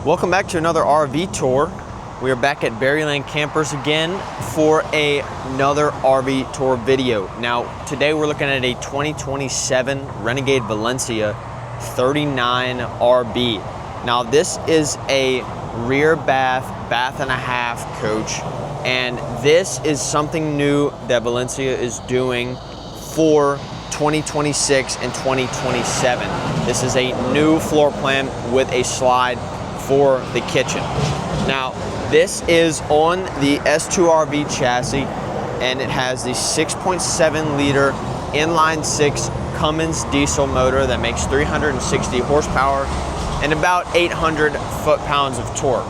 Welcome back to another RV tour. We are back at Berryland Campers again for another RV tour video. Now, today we're looking at a 2027 Renegade Valencia 39 RB. Now, this is a rear bath and a half coach, and this is something new that Valencia is doing for 2026 and 2027. This is a new floor plan with a slide for the kitchen. Now, this is on the S2RV chassis, and it has the 6.7 liter inline six Cummins diesel motor that makes 360 horsepower and about 800 foot-pounds of torque.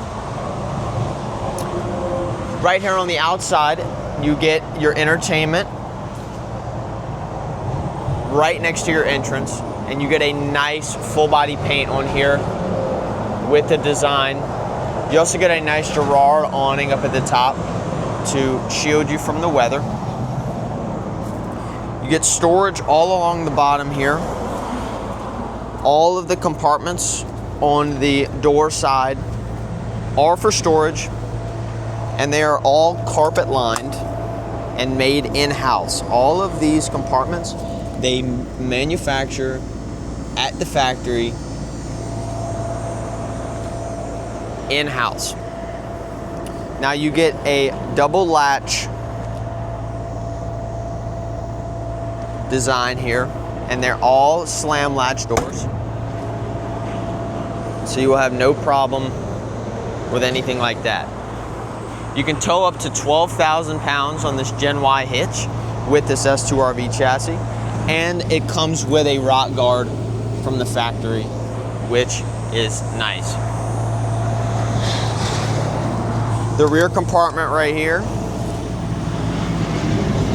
Right here on the outside, you get your entertainment right next to your entrance, and you get a nice full body paint on here with the design. You also get a nice Gerard awning up at the top to shield you from the weather. You get storage all along the bottom here. All of the compartments on the door side are for storage, and they are all carpet lined and made in-house. All of these compartments, they manufacture at the factory in-house. Now you get a double latch design here, and they're all slam latch doors, so you will have no problem with anything like that. You can tow up to 12,000 pounds on this Gen Y hitch with this S2RV chassis, and it comes with a rock guard from the factory, which is nice. The rear compartment right here,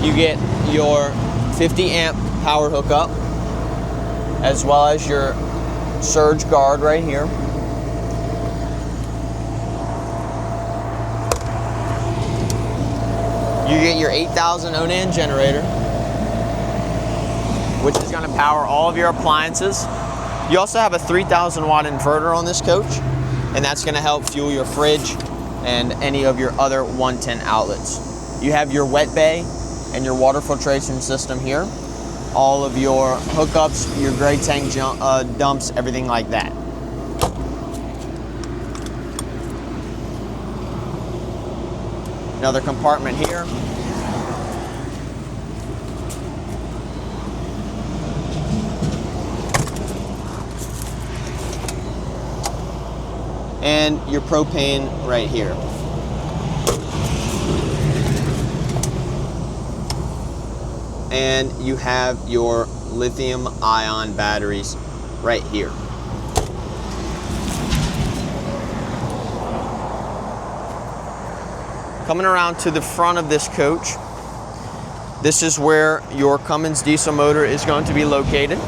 you get your 50 amp power hookup, as well as your surge guard right here. You get your 8,000 Onan generator, which is going to power all of your appliances. You also have a 3,000 watt inverter on this coach, and that's going to help fuel your fridge and any of your other 110 outlets. You have your wet bay and your water filtration system here. All of your hookups, your gray tank dumps, everything like that. Another compartment here. And your propane right here. And you have your lithium ion batteries right here. Coming around to the front of this coach, this is where your Cummins diesel motor is going to be located.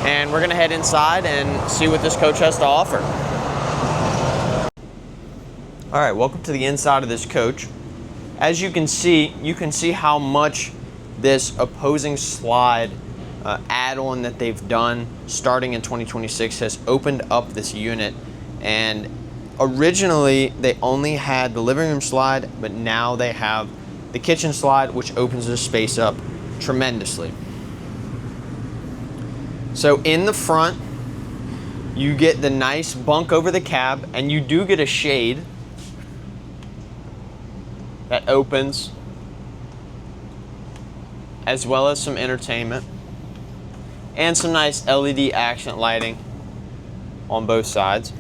And we're gonna head inside and see what this coach has to offer. All right, welcome to the inside of this coach. As you can see how much this opposing slide add-on that they've done starting in 2026 has opened up this unit. And originally they only had the living room slide, but now they have the kitchen slide, which opens the space up tremendously. So in the front, you get the nice bunk over the cab, and you do get a shade that opens, as well as some entertainment and some nice LED accent lighting on both sides.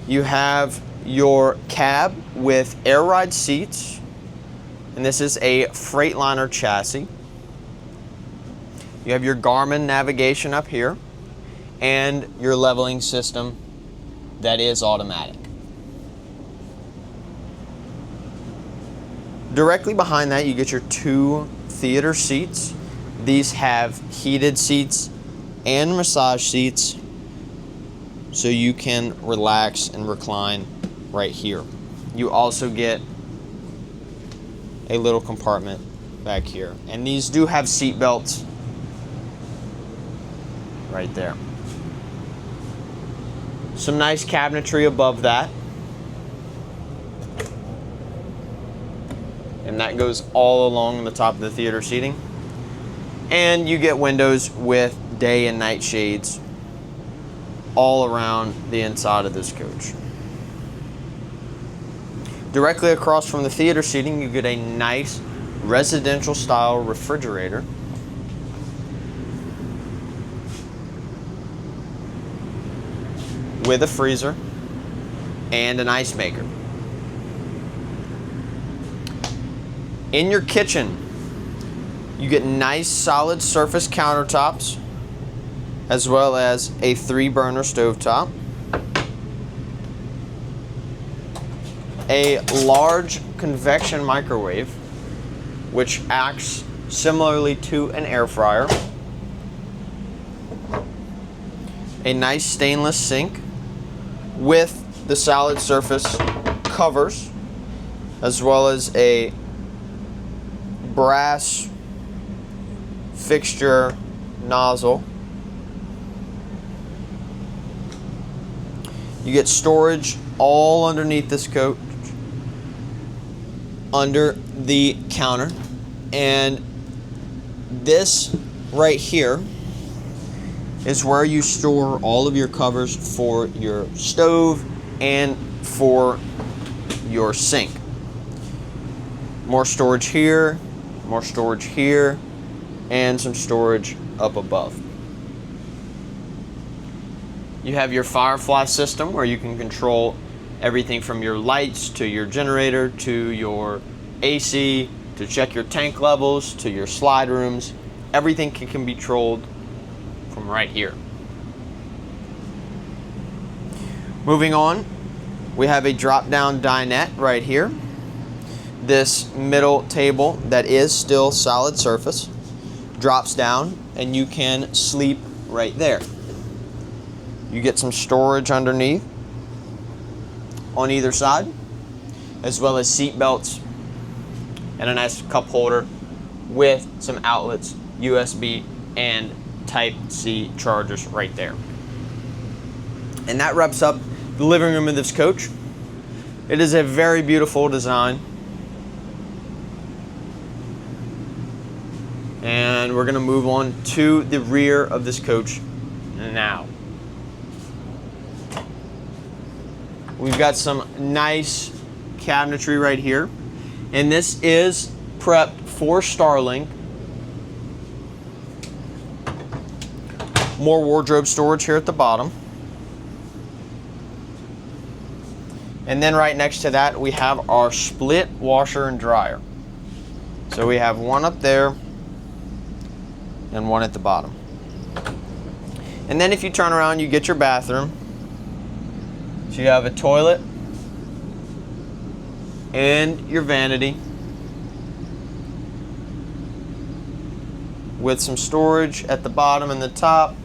You have your cab with air ride seats, and this is a Freightliner chassis. You have your Garmin navigation up here and your leveling system that is automatic. Directly behind that, you get your two theater seats. These have heated seats and massage seats, so you can relax and recline right here. You also get a little compartment back here, and these do have seat belts right there. Some nice cabinetry above that. And that goes all along the top of the theater seating. And you get windows with day and night shades all around the inside of this coach. Directly across from the theater seating, you get a nice residential style refrigerator. With a freezer and an ice maker. In your kitchen, you get nice solid surface countertops, as well as a 3-burner stovetop, a large convection microwave, which acts similarly to an air fryer, a nice stainless sink with the solid surface covers, as well as a brass fixture nozzle. You get storage all underneath this coach, under the counter, and this right here is where you store all of your covers for your stove and for your sink. More storage here, more storage here, and some storage up above. You have your Firefly system where you can control everything from your lights to your generator to your AC, to check your tank levels, to your slide rooms. Everything can be controlled from right here. Moving on, we have a drop-down dinette right here. This middle table that is still solid surface drops down and you can sleep right there. You get some storage underneath on either side, as well as seat belts and a nice cup holder with some outlets, USB and Type-C chargers right there. And that wraps up the living room of this coach. It is a very beautiful design. And we're gonna move on to the rear of this coach now. We've got some nice cabinetry right here. And this is prepped for Starlink. More wardrobe storage here at the bottom. And then right next to that, we have our split washer and dryer. So we have one up there and one at the bottom. And then if you turn around, you get your bathroom. So you have a toilet and your vanity with some storage at the bottom and the top,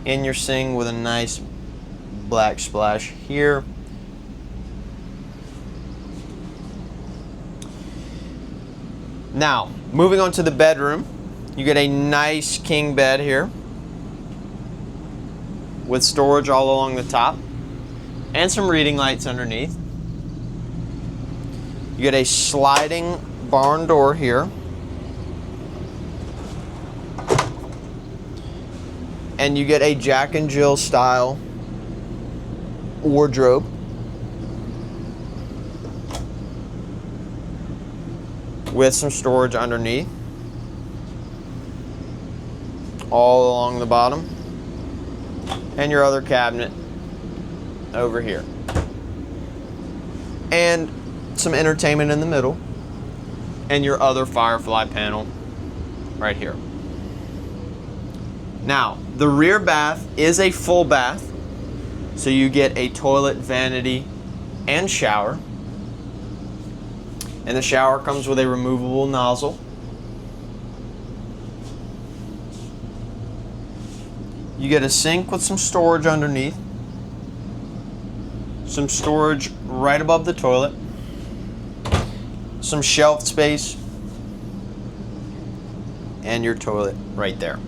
and your sink with a nice black splash here. Now, moving on to the bedroom, you get a nice king bed here with storage all along the top and some reading lights underneath. You get a sliding barn door here. And you get a Jack and Jill style wardrobe. With some storage underneath. All along the bottom. And your other cabinet over here. And some entertainment in the middle. And your other Firefly panel right here. Now, the rear bath is a full bath, so you get a toilet, vanity, and shower. And the shower comes with a removable nozzle. You get a sink with some storage underneath. Some storage right above the toilet. Some shelf space. And your toilet right there.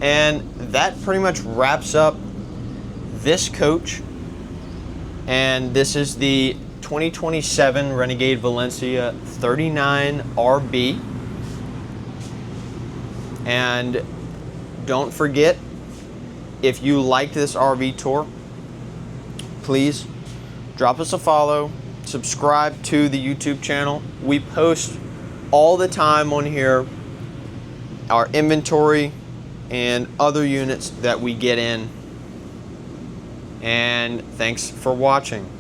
And that pretty much wraps up this coach. And this is the 2027 Renegade Valencia 39 RB. And don't forget, if you liked this RV tour, please drop us a follow, subscribe to the YouTube channel. We post all the time on here our inventory and other units that we get in. And thanks for watching.